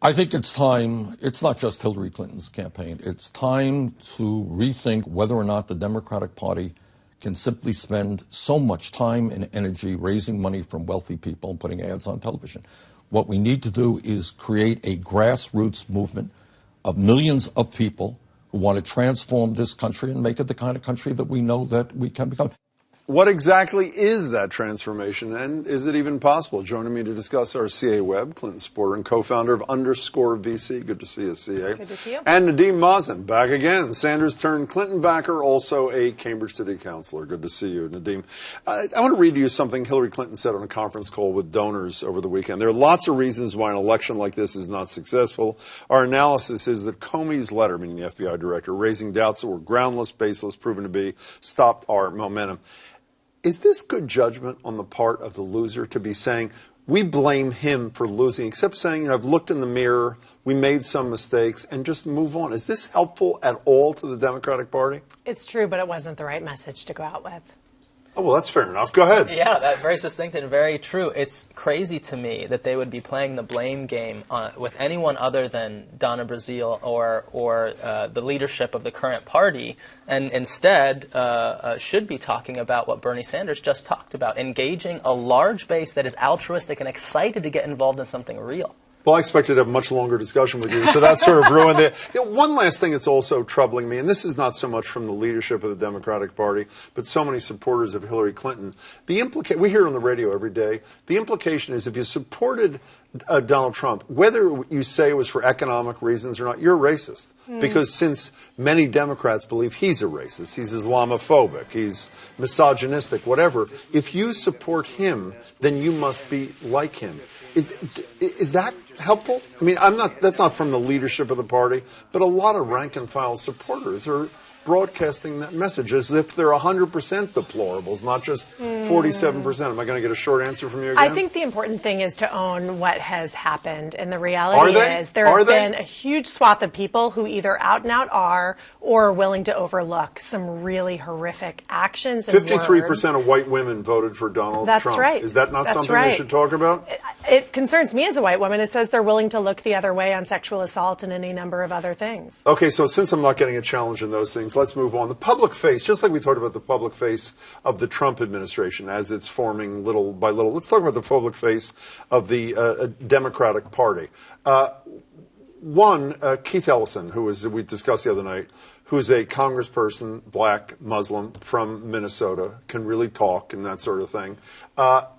I think it's time. It's not just Hillary Clinton's campaign. It's time to rethink whether or not the Democratic Party can simply spend so much time and energy raising money from wealthy people and putting ads on television. What we need to do is create a grassroots movement of millions of people who want to transform this country and make it the kind of country that we know that we can become. What exactly is that transformation, and is it even possible? Joining me to discuss are C.A Webb, Clinton supporter and co-founder of _VC. Good to see you, C.A. Good to see you. And Nadeem Mazen, back again. Sanders turned Clinton backer, also a Cambridge City Councilor. Good to see you, Nadeem. I want to read to you something Hillary Clinton said on a conference call with donors over the weekend. There are lots of reasons why an election like this is not successful. Our analysis is that Comey's letter, meaning the FBI director, raising doubts that were groundless, baseless, proven to be, stopped our momentum. Is this good judgment on the part of the loser to be saying, we blame him for losing, except saying, I've looked in the mirror, we made some mistakes, and just move on? Is this helpful at all to the Democratic Party? It's true, but it wasn't the right message to go out with. Oh, well, that's fair enough. Go ahead. Yeah, that's very succinct and very true. It's crazy to me that they would be playing the blame game with anyone other than Donna Brazile or the leadership of the current party, and instead should be talking about what Bernie Sanders just talked about, engaging a large base that is altruistic and excited to get involved in something real. Well, I expected to have a much longer discussion with you, so that sort of ruined it. You know, one last thing that's also troubling me, and this is not so much from the leadership of the Democratic Party, but so many supporters of Hillary Clinton. We hear it on the radio every day. The implication is if you supported Donald Trump, whether you say it was for economic reasons or not, you're a racist. Because since many Democrats believe he's a racist, he's Islamophobic, he's misogynistic, whatever, if you support him, then you must be like him. Is that helpful? I mean, that's not from the leadership of the party, but a lot of rank and file supporters are broadcasting that message as if they're 100% deplorables, not just 47%. Am I going to get a short answer from you again? I think the important thing is to own what has happened. And the reality is there have been a huge swath of people who either out and out are or are willing to overlook some really horrific actions and 53% of white women voted for Donald Trump. That's right. Is that not That's something right. we should talk about? It concerns me as a white woman. It says they're willing to look the other way on sexual assault and any number of other things. Okay, so since I'm not getting a challenge in those things, let's move on. The public face, just like we talked about the public face of the Trump administration as it's forming little by little, let's talk about the public face of the Democratic Party. Keith Ellison, we discussed the other night, who's a congressperson, black, Muslim, from Minnesota, can really talk and that sort of thing.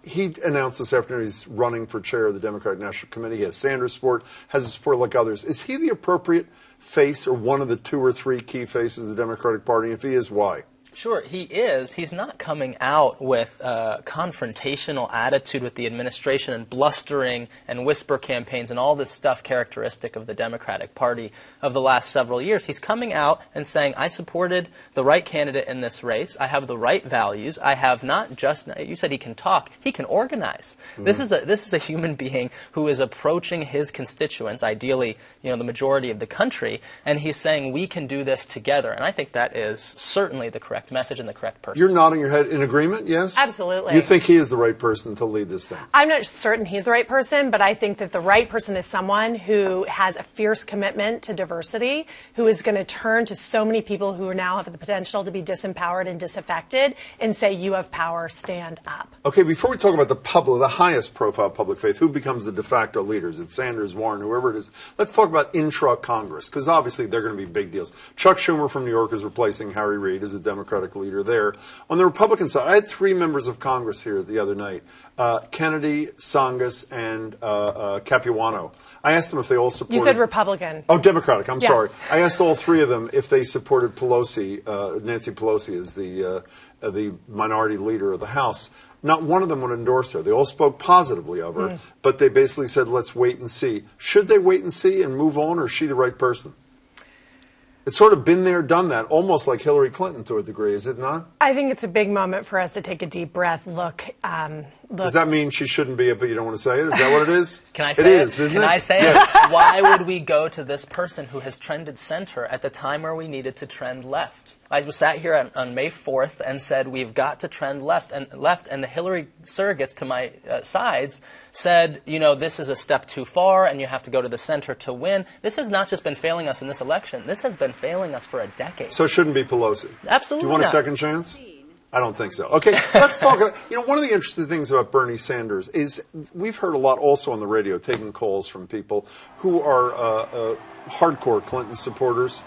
He announced this afternoon he's running for chair of the Democratic National Committee. He has Sanders' support, has a support like others. Is he the appropriate face or one of the two or three key faces of the Democratic Party? If he is, why? Sure, he is. He's not coming out with a confrontational attitude with the administration and blustering and whisper campaigns and all this stuff characteristic of the Democratic Party of the last several years. He's coming out and saying, I supported the right candidate in this race. I have the right values. I have not just, you said he can talk, he can organize. This is a human being who is approaching his constituents, ideally, the majority of the country, and he's saying we can do this together. And I think that is certainly the correct message and the correct person. You're nodding your head in agreement, yes? Absolutely. You think he is the right person to lead this thing? I'm not certain he's the right person, but I think that the right person is someone who has a fierce commitment to diversity, who is going to turn to so many people who now have the potential to be disempowered and disaffected and say, you have power, stand up. Okay, before we talk about the highest profile public faith, who becomes the de facto leaders? It's Sanders, Warren, whoever it is. Let's talk about intra-Congress, because obviously they're going to be big deals. Chuck Schumer from New York is replacing Harry Reid as a Democratic leader there. On the Republican side, I had three members of Congress here the other night, Kennedy, Tsongas, and Capuano. I asked them if they all supported... You said Republican. Oh, Democratic. I'm sorry. I asked all three of them if they supported Pelosi, Nancy Pelosi, as the minority leader of the House. Not one of them would endorse her. They all spoke positively of her, but they basically said, let's wait and see. Should they wait and see and move on, or is she the right person? It's sort of been there, done that, almost like Hillary Clinton to a degree, is it not? I think it's a big moment for us to take a deep breath, look Does that mean she shouldn't be it, but you don't want to say it? Is that what it is? Can I say it? It is, isn't it? Can I say it? Why would we go to this person who has trended center at the time where we needed to trend left? I sat here on May 4th and said we've got to trend left, and the Hillary surrogates to my sides said, you know, this is a step too far and you have to go to the center to win. This has not just been failing us in this election. This has been failing us for a decade. So it shouldn't be Pelosi? Absolutely Do you want a not. second chance? I don't think so. Okay, let's talk about, you know, one of the interesting things about Bernie Sanders is we've heard a lot also on the radio, taking calls from people who are hardcore Clinton supporters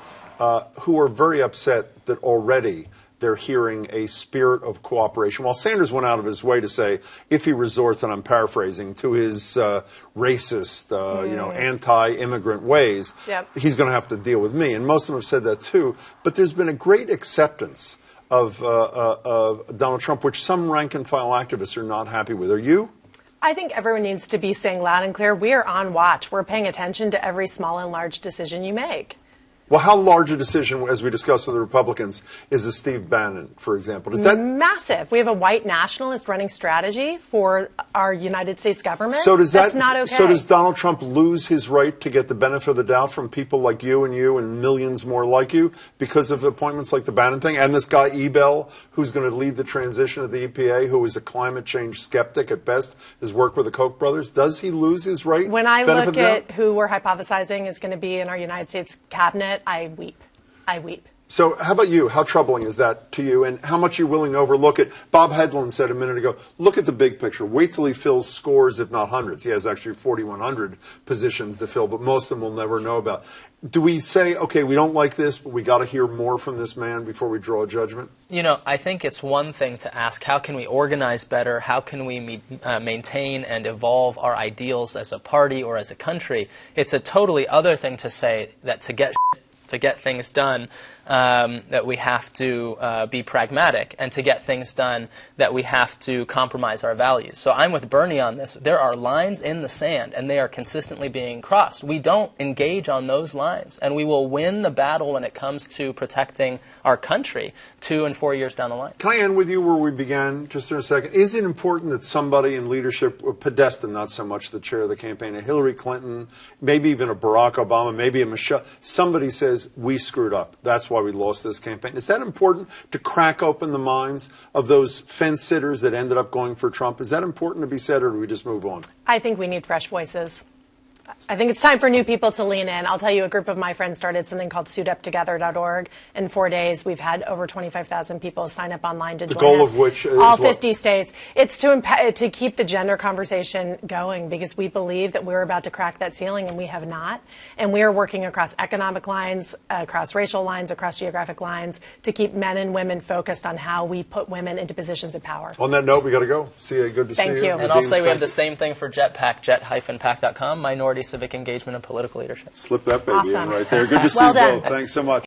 who are very upset that already they're hearing a spirit of cooperation. While Sanders went out of his way to say, if he resorts, and I'm paraphrasing, to his racist, you know, anti-immigrant ways, he's going to have to deal with me. And most of them have said that too. But there's been a great acceptance of Donald Trump, which some rank-and-file activists are not happy with. Are you? I think everyone needs to be saying loud and clear, we are on watch. We're paying attention to every small and large decision you make. Well, how large a decision, as we discussed with the Republicans, is the Steve Bannon, for example? Is that massive? We have a white nationalist running strategy for our United States government. So does That's not okay. So does Donald Trump lose his right to get the benefit of the doubt from people like you and millions more like you because of appointments like the Bannon thing, and this guy Ebell, who's going to lead the transition of the EPA, who is a climate change skeptic at best, has worked with the Koch brothers? Does he lose his right? When I look at who we're hypothesizing is going to be in our United States cabinet, I weep. I weep. So how about you? How troubling is that to you? And how much are you willing to overlook it? Bob Hedlund said a minute ago, look at the big picture. Wait till he fills scores, if not hundreds. He has actually 4,100 positions to fill, but most of them we'll never know about. Do we say, okay, we don't like this, but we got to hear more from this man before we draw a judgment? You know, I think it's one thing to ask, how can we organize better? How can we maintain and evolve our ideals as a party or as a country? It's a totally other thing to say that to get things done, that we have to be pragmatic, and to get things done that we have to compromise our values. So I'm with Bernie on this. There are lines in the sand, and they are consistently being crossed. We don't engage on those lines, and we will win the battle when it comes to protecting our country 2 and 4 years down the line. Can I end with you where we began just in a second? Is it important that somebody in leadership, or Podesta, not so much the chair of the campaign, a Hillary Clinton, maybe even a Barack Obama, maybe a Michelle, somebody says, we screwed up. That's why we lost this campaign. Is that important to crack open the minds of those fence-sitters that ended up going for Trump? Is that important to be said, or do we just move on? I think we need fresh voices. I think it's time for new people to lean in. I'll tell you, a group of my friends started something called suituptogether.org. In 4 days, we've had over 25,000 people sign up online to join us. The goal of which is all what? 50 states. It's to keep the gender conversation going, because we believe that we're about to crack that ceiling, and we have not. And we are working across economic lines, across racial lines, across geographic lines, to keep men and women focused on how we put women into positions of power. On that note, we got to go. C.A., good to see you. Thank you. And I'll say we have the same thing for JetPAC, jet-pac.com, minority civic engagement and political leadership. Slip that baby in Awesome. right there. Good to see Well you done. both. Thanks so much.